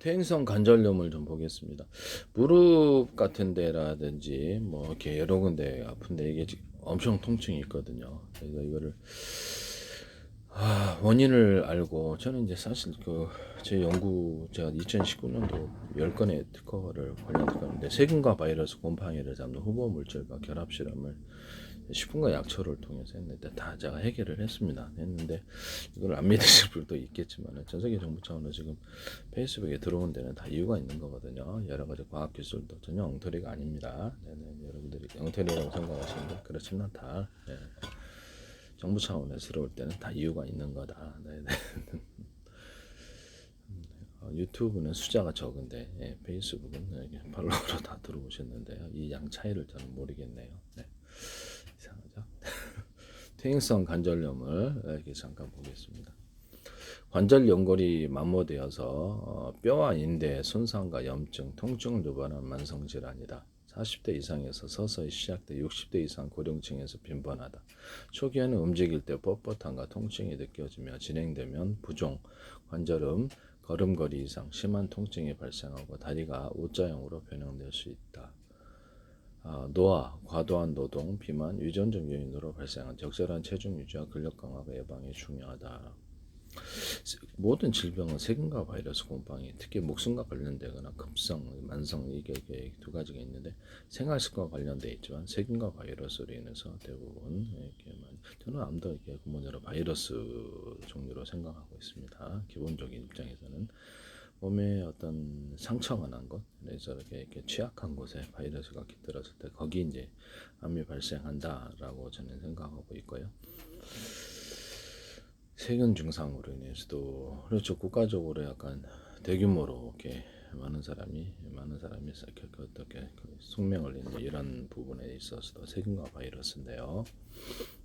퇴행성 관절염을 좀 보겠습니다. 무릎 같은 데라든지 뭐 이렇게 여러 군데 아픈데 이게 엄청 통증이 있거든요. 그래서 이거를 원인을 알고 저는 이제 사실 제 연구 제가 2019년도 10건의 특허를 관련 특허인데 세균과 바이러스 곰팡이를 잡는 후보 물질과 결합 실험을 식품과 약초를 통해서 했는데 다 제가 해결을 했는데 이걸 안 믿으실 분도 있겠지만 전 세계 정부 차원으로 지금 페이스북에 들어온 데는 다 이유가 있는 거거든요. 여러 가지 과학 기술도 전혀 엉터리가 아닙니다. 네네, 여러분들이 엉터리라고 생각하시는데 그렇지는 않다. 네. 정부 차원에서 들어올 때는 다 이유가 있는 거다. 네네. 유튜브는 숫자가 적은데 페이스북은 팔로워로 다 들어오셨는데요. 이 양 차이를 저는 모르겠네요. 네. 이상하죠? 퇴행성 관절염을 이렇게 잠깐 보겠습니다. 관절 연골이 마모되어서 뼈와 인대 손상과 염증, 통증을 유발하는 만성 질환이다. 40대 이상에서 서서히 시작돼 60대 이상 고령층에서 빈번하다. 초기에는 움직일 때 뻣뻣함과 통증이 느껴지며 진행되면 부종, 관절염, 걸음걸이 이상 심한 통증이 발생하고 다리가 U자형으로 변형될 수 있다. 노화, 과도한 노동, 비만, 유전적 요인으로 발생한 적절한 체중 유지와 근력 강화가 예방에 중요하다. 모든 질병은 세균과 바이러스 곰팡이, 특히 목숨과 관련되거나 급성, 만성 이게 두 가지가 있는데 생활습과 관련돼 있지만 세균과 바이러스로 인해서 대부분 이렇게 저는 암도 이렇게 근본적으로 바이러스 종류로 생각하고 있습니다. 기본적인 입장에서는 몸에 어떤 상처가 난 것, 그래서 이렇게 취약한 곳에 바이러스가 깃들었을 때 거기 이제 암이 발생한다라고 저는 생각하고 있고요. 세균 증상으로 인해서도 그렇죠. 국가적으로 약간 대규모로 이렇게 많은 사람이 어떻게 숙명을 잃는 이런 부분에 있어서도 세균과 바이러스인데요.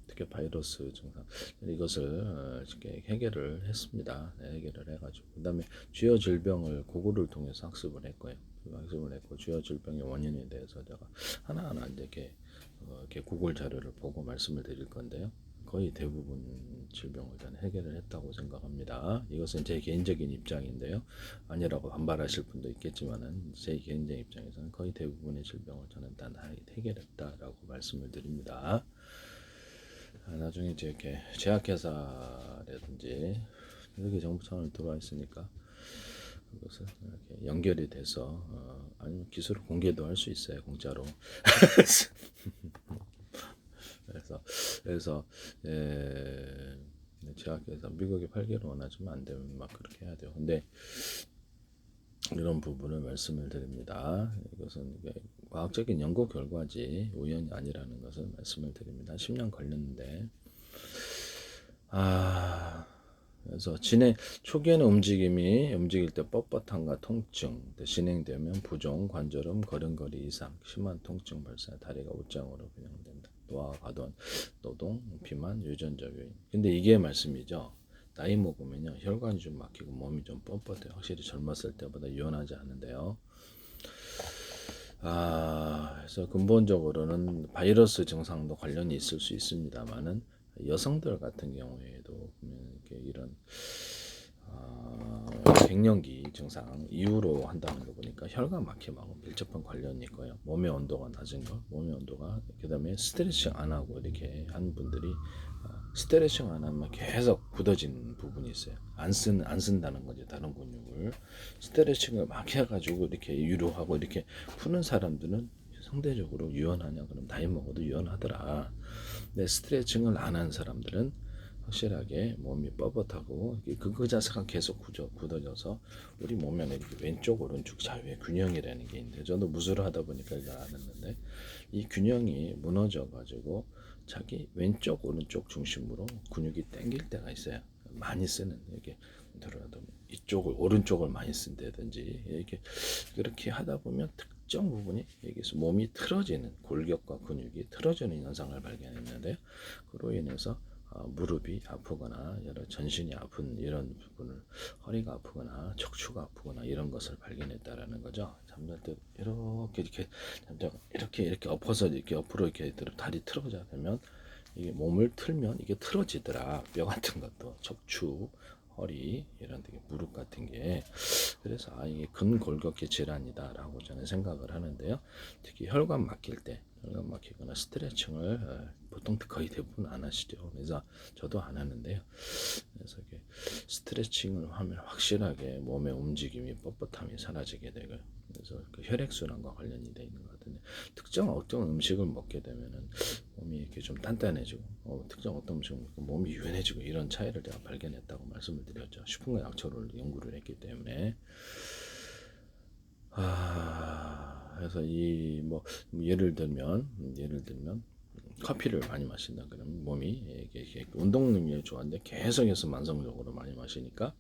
특히 바이러스 증상 이것을 이렇게 해결을 했습니다. 네, 해결을 해가지고 그다음에 주요 질병을 고구를 통해서 학습을 했고요. 학습을 했고 주요 질병의 원인에 대해서 제가 하나하나 이렇게 구글 자료를 보고 말씀을 드릴 건데요. 거의 대부분 질병을 저는 해결을 했다고 생각합니다. 이것은 제 개인적인 입장인데요. 아니라고 반발하실 분도 있겠지만은 제 개인적인 입장에서는 거의 대부분의 질병을 저는 다 해결했다라고 말씀을 드립니다. 나중에 이제 이렇게 제약회사라든지 이렇게 정부 차원으로 들어와 있으니까 그것을 이렇게 연결이 돼서 아니면 기술을 공개도 할 수 있어요, 공짜로. 그래서 제약회사 미국에 팔기를 원하지만 안 되면 막 그렇게 해야 돼요. 근데 이런 부분을 말씀을 드립니다. 이것은 이게 과학적인 연구 결과지 우연이 아니라는 것을 말씀을 드립니다. 10년 걸렸는데 그래서 초기에는 움직일 때 뻣뻣함과 통증, 진행되면 부종, 관절염, 걸음걸이 이상, 심한 통증 발생, 다리가 U자형으로 변형된다. 노화, 과도한 노동, 비만, 유전적 요인. 근데 이게 말씀이죠. 나이 먹으면요 혈관이 좀 막히고 몸이 좀 뻣뻣해요. 확실히 젊었을 때보다 유연하지 않은데요. 그래서 근본적으로는 바이러스 증상도 관련이 있을 수 있습니다만은 여성들 같은 경우에도 이런 갱년기 증상 이후로 한다는 거 보니까 혈관 막힘하고 밀접한 관련이 있고요. 몸의 온도가 낮은 거, 그다음에 스트레칭 안 하고 이렇게 한 분들이 스트레칭 안 하면 계속 굳어진 부분이 있어요. 안 쓴다는 거죠. 다른 근육을 스트레칭을 막 해가지고 이렇게 유로하고 이렇게 푸는 사람들은 상대적으로 유연하냐? 그럼 나이 먹어도 유연하더라. 근데 스트레칭을 안 하는 사람들은 확실하게 몸이 뻣뻣하고 그 자세가 계속 굳어져서 우리 몸에 이렇게 왼쪽 오른쪽 자유의 균형이라는 게 있는데 저도 무술을 하다 보니까 이걸 알았는데 이 균형이 무너져 가지고 자기 왼쪽 오른쪽 중심으로 근육이 당길 때가 있어요. 많이 쓰는 이렇게 들어도 이쪽을 오른쪽을 많이 쓴다든지 이렇게 그렇게 하다 보면 특정 부분이 여기서 몸이 틀어지는 골격과 근육이 틀어지는 현상을 발견했는데 그로 인해서 무릎이 아프거나 여러 전신이 아픈 이런 부분을 허리가 아프거나 척추가 아프거나 이런 것을 발견했다라는 거죠. 잠잘 때 이렇게 엎어서 이렇게 옆으로 이렇게 다리 틀어져 되면 이게 몸을 틀면 이게 틀어지더라. 뼈 같은 것도 척추, 허리 이런 되게 무릎 같은 게 그래서 이게 근골격계 질환이다라고 저는 생각을 하는데요. 특히 혈관 막힐 때, 혈관 막히거나 스트레칭을 보통 거의 대부분 안 하시죠. 그래서 저도 안 하는데요. 그래서 이게 스트레칭을 하면 확실하게 몸의 움직임이 뻣뻣함이 사라지게 되고요. 그래서 그 혈액순환과 관련이 되어 있는 것 같은데 특정 어떤 음식을 먹게 되면은 몸이 이렇게 좀 단단해지고 특정 어떤 음식을 먹고 몸이 유연해지고 이런 차이를 제가 발견했다고 말씀을 드렸죠. 식품과 약초를 연구를 했기 때문에 그래서 이 뭐 예를 들면 커피를 많이 마신다 그러면 몸이 이게 운동 능력이 좋았는데 계속해서 만성적으로 많이 마시니까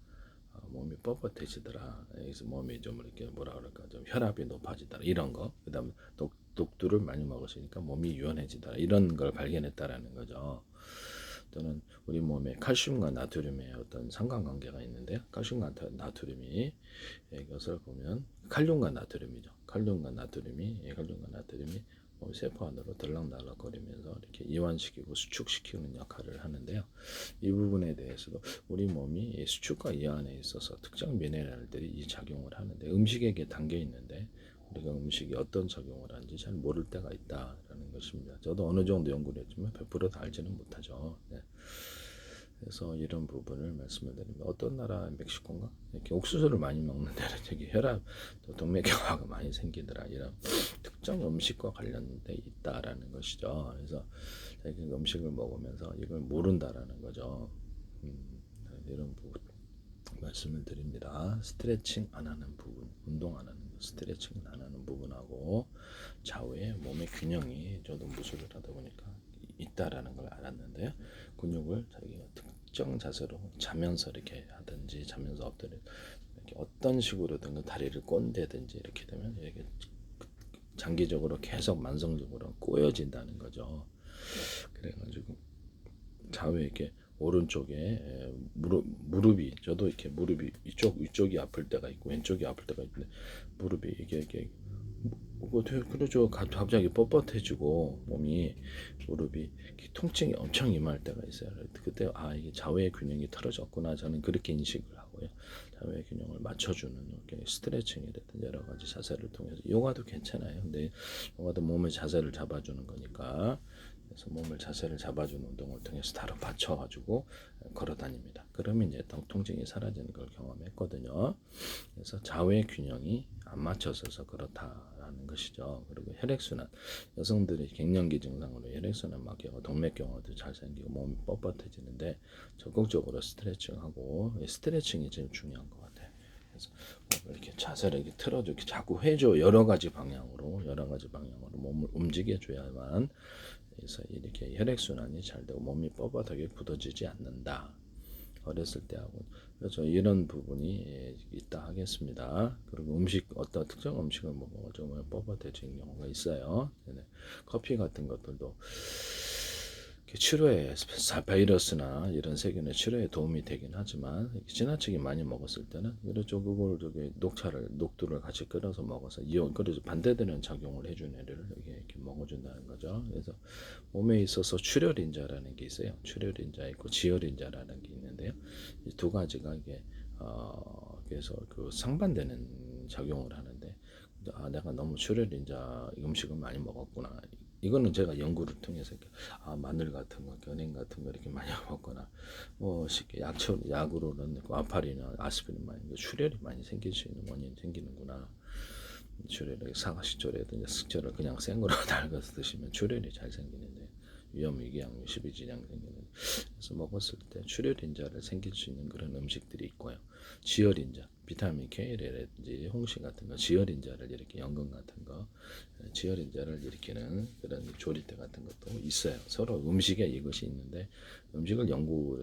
몸이 뻣뻣해지더라. 그래서 몸이 좀 이렇게 뭐라 그럴까 좀 혈압이 높아지더라. 이런 거. 그다음 독두를 많이 먹으시니까 몸이 유연해지더라. 이런 걸 발견했다라는 거죠. 또는 우리 몸에 칼슘과 나트륨의 어떤 상관관계가 있는데요. 칼슘과 나트륨이 이것을 보면 칼륨과 나트륨이죠. 칼륨과 나트륨이 몸 세포 안으로 들락날락거리면서 이렇게 이완시키고 수축시키는 역할을 하는데요. 이 부분에 대해서도 우리 몸이 수축과 이완에 있어서 특정 미네랄들이 이 작용을 하는데 음식에 담겨 있는데 우리가 음식이 어떤 작용을 하는지 잘 모를 때가 있다라는 것입니다. 저도 어느 정도 연구를 했지만 100%다 알지는 못하죠. 네. 그래서 이런 부분을 말씀을 드립니다. 어떤 나라 멕시코인가 이렇게 옥수수를 많이 먹는 데는 되게 혈압, 동맥경화가 많이 생기더라. 이런 특정 음식과 관련돼 있다라는 것이죠. 그래서 자기 음식을 먹으면서 이걸 모른다라는 거죠. 이런 부분 말씀을 드립니다. 스트레칭 안 하는 부분, 운동 안 하는 거, 스트레칭 안 하는 부분하고 좌우의 몸의 균형이 저도 무술을 하다 보니까 있다라는 걸 알았는데요. 근육을 자기가 특정 자세로 자면서 이렇게 하든지 자면서 엎드려 이렇게 어떤 식으로든 다리를 꼰대든지 이렇게 되면 이게 장기적으로 계속 만성적으로 꼬여진다는 거죠. 그래가지고 좌우에 이렇게 오른쪽에 무릎이 저도 이렇게 무릎이 이쪽이 아플 때가 있고 왼쪽이 아플 때가 있는데 무릎이 이게 그러죠. 갑자기 뻣뻣해지고 몸이 무릎이 통증이 엄청 임할 때가 있어요. 그때 이게 좌우의 균형이 틀어졌구나 저는 그렇게 인식을 하고요. 좌우의 균형을 맞춰주는 이렇게 스트레칭이라든지 여러 가지 자세를 통해서 요가도 괜찮아요. 근데 요가도 몸의 자세를 잡아주는 거니까 그래서 몸을 자세를 잡아주는 운동을 통해서 다로 받쳐가지고 걸어 다닙니다. 그러면 이제 통증이 사라지는 걸 경험했거든요. 그래서 좌우의 균형이 안 맞춰져서 그렇다라는 것이죠. 그리고 혈액순환, 여성들이 갱년기 증상으로 혈액순환 막히고 동맥경화도 잘 생기고 몸이 뻣뻣해지는데 적극적으로 스트레칭하고 스트레칭이 제일 중요한 것 같아요. 그래서 이렇게 자세를 이렇게 틀어줘, 이렇게 자꾸 해줘. 여러 가지 방향으로 몸을 움직여줘야만 그래서 이렇게 혈액순환이 잘 되고 몸이 뻣뻣하게 굳어지지 않는다. 어렸을 때하고 그래서 이런 부분이 있다 하겠습니다. 그리고 어떤 특정 음식을 먹으면 정말 뻣뻣해지는 경우가 있어요. 커피 같은 것들도 치료에 바이러스나 이런 세균의 치료에 도움이 되긴 하지만 지나치게 많이 먹었을 때는 그렇죠. 그걸 녹두를 같이 끓여서 먹어서 그래서 반대되는 작용을 해준 애를 이렇게 먹어준다는 거죠. 그래서 몸에 있어서 출혈인자라는 게 있어요. 출혈인자 있고 지혈인자라는 게 있는데요. 이 두 가지가 이게 그래서 그 상반되는 작용을 하는데 내가 너무 출혈인자 음식을 많이 먹었구나. 이거는 제가 연구를 통해서 마늘 같은 거, 견행 같은 거 이렇게 많이 먹거나 뭐 쉽게 약으로는 아파리나 아스피린 많이 출혈이 많이 생길 수 있는 원인이 생기는구나. 출혈을 사과식초라든지 식초를 그냥 생으로 달궈서 드시면 출혈이 잘 생기는데 위험위궤양, 십이질량 생기는 그래서 먹었을 때 출혈인자를 생길 수 있는 그런 음식들이 있고요. 지혈인자, 비타민 K라든지 홍시 같은 거, 지혈인자를 이렇게 연근 같은 거, 지혈인자를 일으키는 그런 조리대 같은 것도 있어요. 서로 음식에 이것이 있는데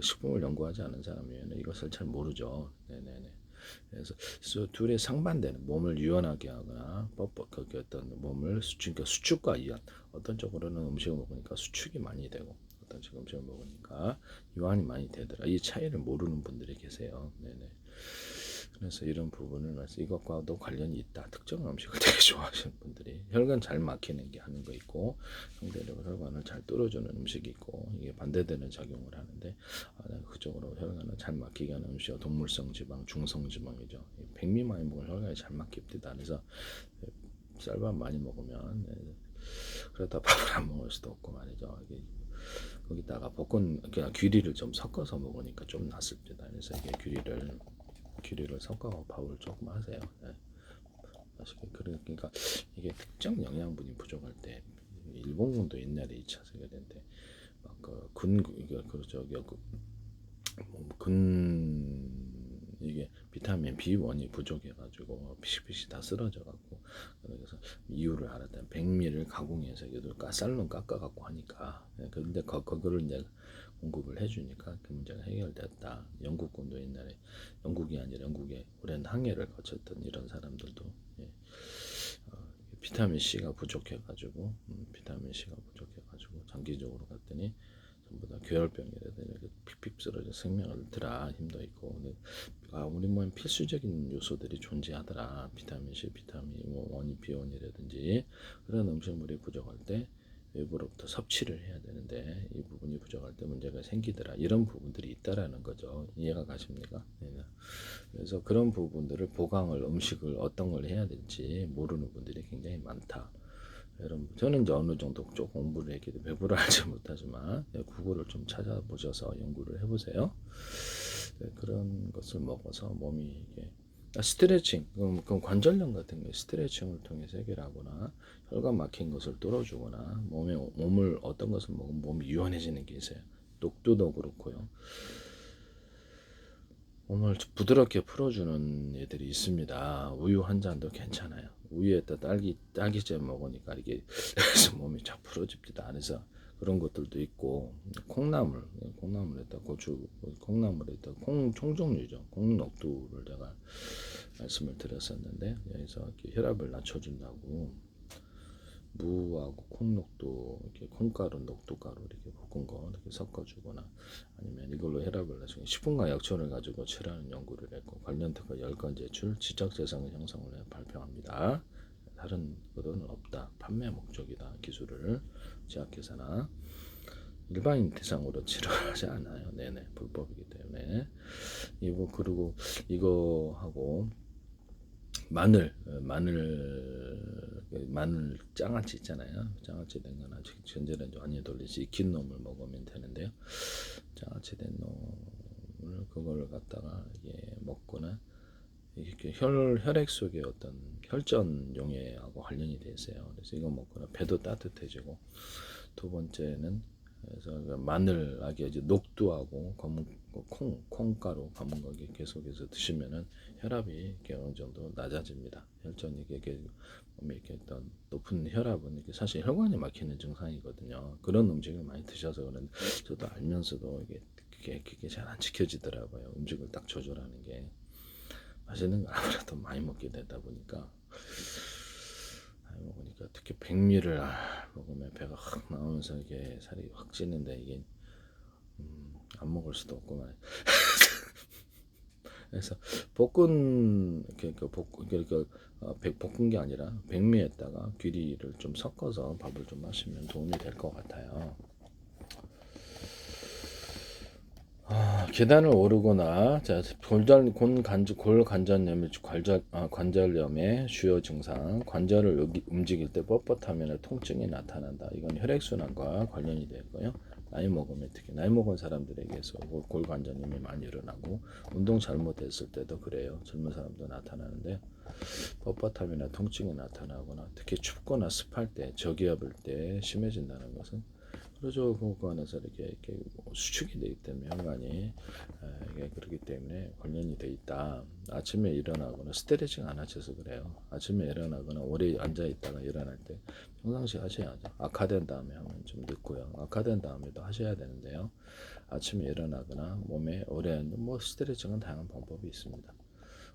식품을 연구하지 않은 사람이면 이것을 잘 모르죠. 네네네. 그래서 둘의 상반되는 몸을 유연하게 하거나 그 어떤 몸을 그러니까 수축과 이완 어떤 쪽으로는 음식을 먹으니까 수축이 많이 되고 어떤 쪽 음식을 먹으니까 이완이 많이 되더라. 이 차이를 모르는 분들이 계세요. 네네. 그래서 이런 부분을 말해서 이것과도 관련이 있다. 특정 음식을 되게 좋아하시는 분들이 혈관 잘 막히는 게 하는 거 있고 상대적으로 혈관을 잘 뚫어주는 음식이 있고 이게 반대되는 작용을 하는데 그쪽으로 혈관을 잘 막히게 하는 음식은 동물성 지방, 중성 지방이죠. 백미 많이 먹으면 혈관이 잘 막힙니다. 그래서 쌀밥 많이 먹으면 그러다 밥을 안 먹을 수도 없고 말이죠. 이게 거기다가 볶은 그냥 귀리를 좀 섞어서 먹으니까 좀 낫습니다. 그래서 이게 귀리를 섞어 밥을 조금 하세요. 네. 맛있게 그러니까 이게 특정 영양분이 부족할 때 일본군도 옛날에 2차 세계대전 때막군 이게 저기 근 이게 비타민 B1이 부족해가지고 피식피식 다 쓰러져갖고 그래서 이유를 알았다. 백미를 가공해서 이것도 쌀로 깎아갖고 하니까 근데 그거를 이제 공급을 해주니까 그 문제가 해결됐다. 영국군도 옛날에 영국이 아니라 영국에 오랜 항해를 거쳤던 이런 사람들도 예. 비타민 C가 부족해가지고 비타민 C가 부족해가지고 장기적으로 갔더니 전부 다 괴혈병이라든지 픽픽 쓰러져 생명을 들아 힘도 있고 근데 우리 몸에 필수적인 요소들이 존재하더라. 비타민 C, 비타민 원이 B1이라든지 그런 음식물이 부족할 때 외부로부터 섭취를 해야 되는데 이 부분이 부족할 때 문제가 생기더라. 이런 부분들이 있다라는 거죠. 이해가 가십니까? 네. 그래서 그런 부분들을 보강을 음식을 어떤 걸 해야 될지 모르는 분들이 굉장히 많다. 여러분 저는 이제 어느 정도 좀 공부를 했기 때문에 배부를 알지 못하지만 구글을 좀 찾아보셔서 연구를 해보세요. 네, 그런 것을 먹어서 몸이 이게 스트레칭, 그럼 관절염 같은 게 스트레칭을 통해서 해결하거나 혈관 막힌 것을 뚫어주거나 몸을 어떤 것을 먹으면 몸이 유연해지는 게 있어요. 녹두도 그렇고요. 몸을 부드럽게 풀어주는 애들이 있습니다. 우유 한 잔도 괜찮아요. 우유에다 딸기잼 먹으니까 이게 그래서 몸이 쫙 풀어집니다. 그래서 그런 것들도 있고 콩나물에다 고추, 콩나물에다 총종류죠. 콩녹두를 제가 말씀을 드렸었는데 여기서 이렇게 혈압을 낮춰준다고 무하고 콩녹두 이렇게 콩가루, 녹두가루 이렇게 볶은 거 이렇게 섞어주거나 아니면 이걸로 혈압을 낮추고 식품과 약초를 가지고 치료하는 연구를 했고 관련 특허 10건 제출, 지적재산 형성을 발표합니다. 다른 것은 없다. 판매 목적이다. 기술을 제약회사나 일반인 대상으로 치료하지 않아요. 네네 불법이기 때문에 이거 그리고 이거 하고 마늘 장아찌 있잖아요. 장아찌 된 거나 전자레인지 완전히 돌리지 익힌 놈을 먹으면 되는데요. 장아찌 된 놈을 그걸 갖다가 이게 먹거나 이렇게 혈액 속에 어떤 혈전 용해하고 관련이 돼 있어요. 그래서 이거 먹거나 배도 따뜻해지고 두 번째는 그래서 마늘하게 이제 녹두하고 검은 콩가루 검은 거기 계속해서 드시면은 혈압이 이렇게 어느 정도 낮아집니다. 혈전이 이게 몸에 이렇게 어떤 높은 혈압은 이게 사실 혈관이 막히는 증상이거든요. 그런 음식을 많이 드셔서 그런데 저도 알면서도 그게 잘 안 지켜지더라고요. 음식을 딱 조절하는 게 맛있는 거 아무래도 많이 먹게 되다 보니까. 먹으니까 특히 백미를 먹으면 배가 확 나오면서 이게 살이 확 찌는데 이게 안 먹을 수도 없구만. 그래서 볶은 볶은 게 아니라 백미에다가 귀리를 좀 섞어서 밥을 좀 마시면 도움이 될 것 같아요. 계단을 오르거나 골관절염의 관절염의 주요 증상 관절을 움직일 때 뻣뻣하면 통증이 나타난다. 이건 혈액순환과 관련이 되고요. 나이 먹으면 특히 나이 먹은 사람들에게서 골관절염이 많이 일어나고 운동 잘못했을 때도 그래요. 젊은 사람도 나타나는데 뻣뻣함이나 통증이 나타나거나 특히 춥거나 습할 때 저기압일 때 심해진다는 것은 그렇죠. 그거 안에서 이렇게 수축이 되기 때문에 혈관이 이게 그렇기 때문에 관련이 돼 있다. 아침에 일어나거나 스트레칭 안 하셔서 그래요. 아침에 일어나거나 오래 앉아 있다가 일어날 때 평상시 하셔야죠. 악화된 다음에 하면 좀 늦고요. 악화된 다음에도 하셔야 되는데요. 아침에 일어나거나 몸에 오래 스트레칭은 다양한 방법이 있습니다.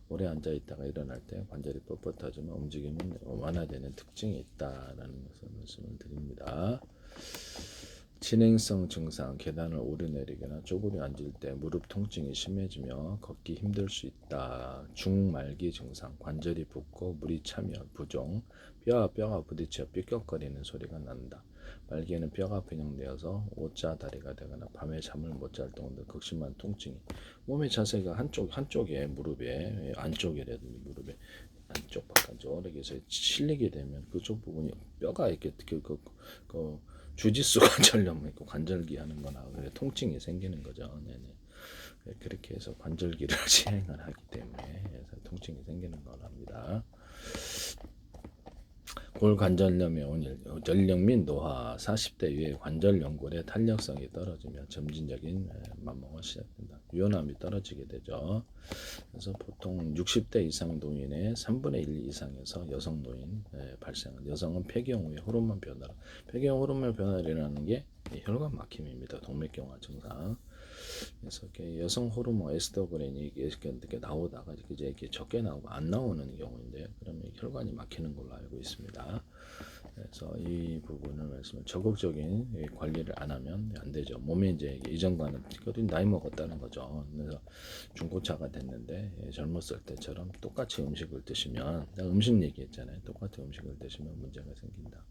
오래 앉아 있다가 일어날 때 관절이 뻣뻣하지만 움직임은 완화되는 특징이 있다라는 것을 말씀을 드립니다. 진행성 증상, 계단을 오르내리거나 쪼그려 앉을 때 무릎 통증이 심해지며 걷기 힘들 수 있다. 중말기 증상, 관절이 붓고 물이 차며 부종, 뼈가 부딪혀 삐걱거리는 소리가 난다. 말기에는 뼈가 변형되어서 오자 다리가 되거나 밤에 잠을 못 잘 정도 극심한 통증이. 몸의 자세가 한쪽에 무릎에 안쪽이라든지 무릎에 안쪽 바깥쪽 이렇게 해서 실리게 되면 그쪽 부분이 뼈가 이렇게 그 주짓수 관절염 있고 관절기 하는 거나 그래 통증이 생기는 거죠. 네네. 그렇게 해서 관절기를 시행을 하기 때문에 그래서 통증이 생기는 거랍니다. 골관절염의 원인, 연령 및 노화, 40대 이후에 관절 연골의 탄력성이 떨어지며 점진적인 만모가 시작된다. 유연함이 떨어지게 되죠. 그래서 보통 60대 이상 노인의 3분의 1 이상에서 여성 노인 발생한 여성은 폐경 후에 호르몬 변화로 폐경 호르몬 변화라는 게 혈관 막힘입니다. 동맥경화 증상. 그래서 여성 호르몬 에스트로겐이 이렇게 나오다가 이렇게 적게 나오고 안 나오는 경우인데요. 그러면 혈관이 막히는 걸로 알고 있습니다. 그래서 이 부분을 말씀을 적극적인 관리를 안 하면 안 되죠. 몸에 이제 이전과는 나이 먹었다는 거죠. 그래서 중고차가 됐는데 젊었을 때처럼 똑같이 음식을 드시면 내가 음식 얘기했잖아요. 똑같은 음식을 드시면 문제가 생긴다.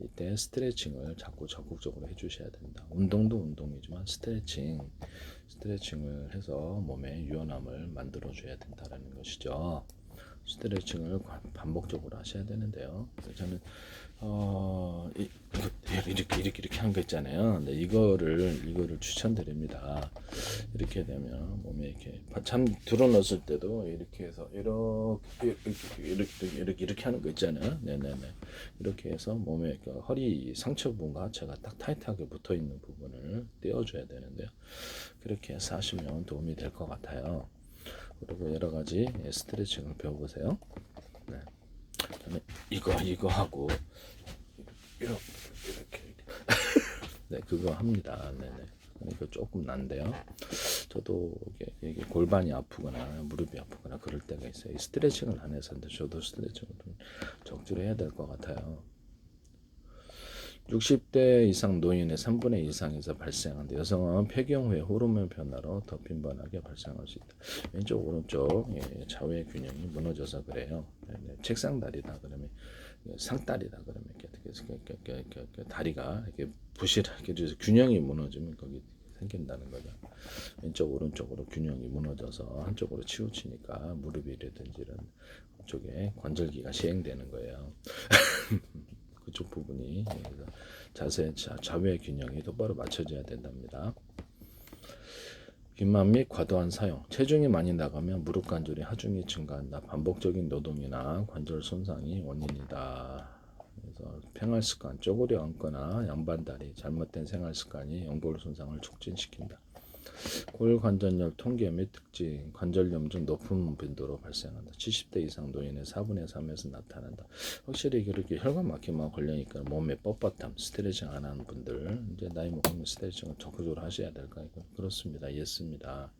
이때 스트레칭을 자꾸 적극적으로 해주셔야 된다. 운동도 운동이지만 스트레칭을 해서 몸의 유연함을 만들어줘야 된다는 것이죠. 스트레칭을 반복적으로 하셔야 되는데요. 저는 이렇게 한 거 있잖아요. 근데 이거를 추천드립니다. 이렇게 되면 몸에 이렇게 잠 들어놨을 때도 이렇게 해서 이렇게 하는 거 있잖아요. 네네네. 이렇게 해서 몸에 허리 상처 부분과 하체가 딱 타이트하게 붙어 있는 부분을 떼어줘야 되는데요. 그렇게 해서 하시면 도움이 될 것 같아요. 그리고 여러 가지 스트레칭을 배워보세요. 네. 저는 이거 하고 이렇게 네 그거 합니다. 네네. 그러니까 조금 난데요. 저도 이게 골반이 아프거나 무릎이 아프거나 그럴 때가 있어요. 이 스트레칭을 안 해서인데 저도 스트레칭을 좀 적절히 해야 될 것 같아요. 60대 이상 노인의 3분의 2 이상에서 발생하는데 여성은 폐경 후에 호르몬 변화로 더 빈번하게 발생할 수 있다. 왼쪽 오른쪽 좌우의 균형이 무너져서 그래요. 책상 다리다 그러면 상다리다 그러면 이렇게 다리가 이렇게 부실하게 균형이 무너지면 거기 생긴다는 거죠. 왼쪽 오른쪽으로 균형이 무너져서 한쪽으로 치우치니까 무릎이라든지 이런 쪽에 관절기가 시행되는 거예요. 그쪽 부분이 자세 좌우의 균형이 똑바로 맞춰져야 된답니다. 비만 및 과도한 사용, 체중이 많이 나가면 무릎 관절이 하중이 증가한다. 반복적인 노동이나 관절 손상이 원인이다. 그래서 생활 습관, 쪼그려 앉거나 양반다리, 잘못된 생활 습관이 연골 손상을 촉진시킨다. 골관절염 통계 및 특징, 관절염 중 높은 빈도로 발생한다. 70대 이상 노인의 4분의 3에서 나타난다. 확실히 그렇게 혈관 막힘만 걸리니까 몸에 뻣뻣함, 스트레칭 안 하는 분들 이제 나이 먹으면 스트레칭을 적극적으로 하셔야 될까요? 그렇습니다. 예습니다.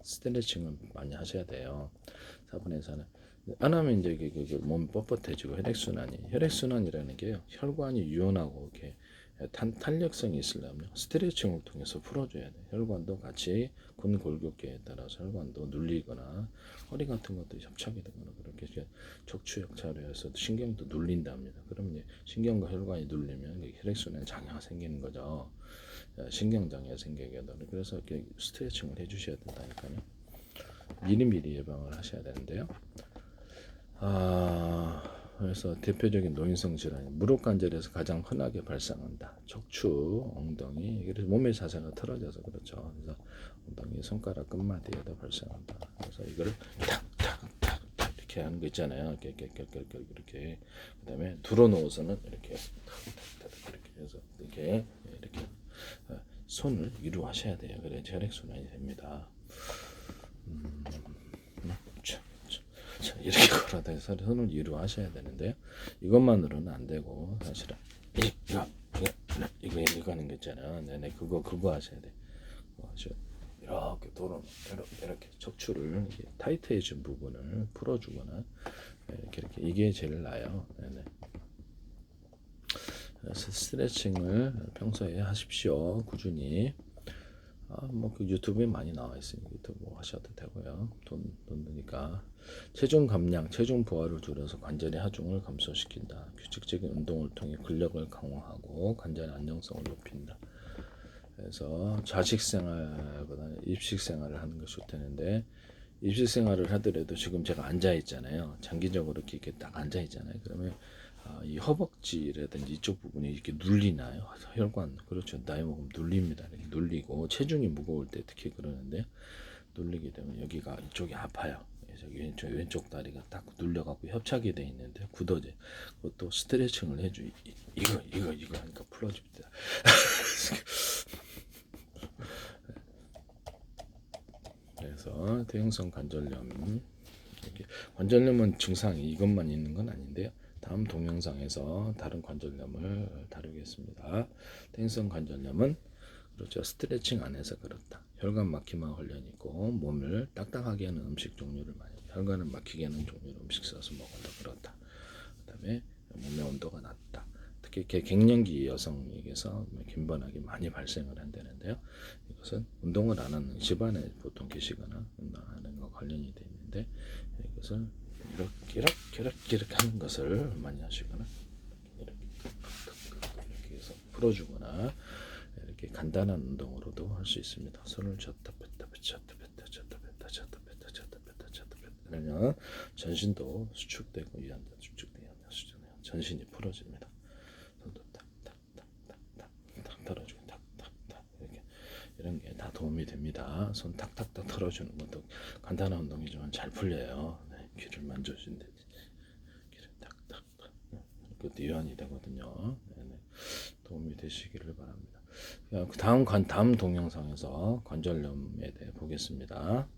스트레칭을 많이 하셔야 돼요. 4분의 4는 안 하면 이제 몸이 뻣뻣해지고 혈액순환이라는 게요. 혈관이 유연하고 이렇게 탄력성이 있으려면 스트레칭을 통해서 풀어줘야 돼. 혈관도 같이 근골격계에 따라서 혈관도 눌리거나 허리 같은 것도 협착이 되거나 그렇게 척추역차로 해서 신경도 눌린답니다. 그러면 신경과 혈관이 눌리면 혈액순환 장애가 생기는 거죠. 신경장애가 생기게 되는. 그래서 이렇게 스트레칭을 해주셔야 된다니까요. 미리미리 예방을 하셔야 되는데요. 그래서 대표적인 노인성 질환이 무릎 관절에서 가장 흔하게 발생한다. 척추, 엉덩이, 그래서 몸의 자세가 틀어져서 그렇죠. 그래서 엉덩이 손가락 끝마디에도 발생한다. 그래서 이거를 탁탁탁탁 이렇게 하는 거 있잖아요. 이렇게 그다음에 들어놓고서는 이렇게 해서 이렇게 손을 위로 하셔야 돼요. 그래 혈액 순환이 됩니다. 이렇게 걸어다니서 손을 위로 하셔야 되는데요. 이것만으로는 안 되고 사실은 이거 하는 거 있잖아요. 네네 그거 하셔야 돼. 이렇게 이렇게 척추를 타이트해진 부분을 풀어주거나 이렇게 이게 제일 나아요. 네네. 그래서 스트레칭을 평소에 하십시오. 꾸준히. 뭐그 유튜브에 많이 나와 있으니 유튜브 하셔도 되고요. 돈 드니까. 체중 감량, 체중 부하를 줄여서 관절의 하중을 감소시킨다. 규칙적인 운동을 통해 근력을 강화하고 관절의 안정성을 높인다. 그래서 자식 생활보다는 입식 생활을 하는 것이 좋다는데, 입식 생활을 하더라도 지금 제가 앉아 있잖아요. 장기적으로 이렇게 딱 앉아 있잖아요. 그러면 이 허벅지라든지 이쪽 부분이 이렇게 눌리나요? 혈관, 그렇죠. 나이 먹으면 눌립니다. 이렇게 눌리고 체중이 무거울 때 특히 그러는데, 눌리게 되면 여기가 이쪽이 아파요. 그래서 왼쪽 다리가 딱 눌려갖고 협착이 돼 있는데 굳어져. 그것도 스트레칭을 해줘. 이거 하니까 풀어줍니다. 그래서 퇴행성 관절염, 이렇게 관절염은 증상이 이것만 있는 건 아닌데요. 다음 동영상에서 다른 관절염을 다루겠습니다. 퇴행성 관절염은 그렇죠. 스트레칭 안 해서 그렇다. 혈관 막힘과 관련 있고 몸을 딱딱하게 하는 음식 종류를 많이, 혈관을 막히게 하는 종류의 음식 써서 먹어도 그렇다. 그다음에 몸의 온도가 낮다. 특히 갱년기 여성에게서 빈번하게 많이 발생을 한다는데요. 이것은 운동을 안 하는 집안에 보통 계시거나 운동하는 거 관련이 돼 있는데, 이것을 이렇게 하는 것을 많이 하시거나 이렇게 해서 풀어주거나 이렇게 간단한 운동으로도 할 수 있습니다. 손을 졌다 폈다 폈다 폈다 졌다 폈다 졌다 폈다 졌다 폈다 졌다 폈다 그러면 전신도 수축되고 이완다 수축되고 수축되고 전신이 풀어집니다. 손도 탁탁탁탁탁탁 털어주고 탁탁탁 이렇게 이런 게 다 도움이 됩니다. 손 탁탁탁 털어주는 것도 간단한 운동이지만 잘 풀려요. 네, 귀를 만져주는데 귀를 탁탁탁 그것도 이완이 되거든요. 네, 네. 도움이 되시기를 바랍니다. 다음 동영상에서 관절염에 대해 보겠습니다.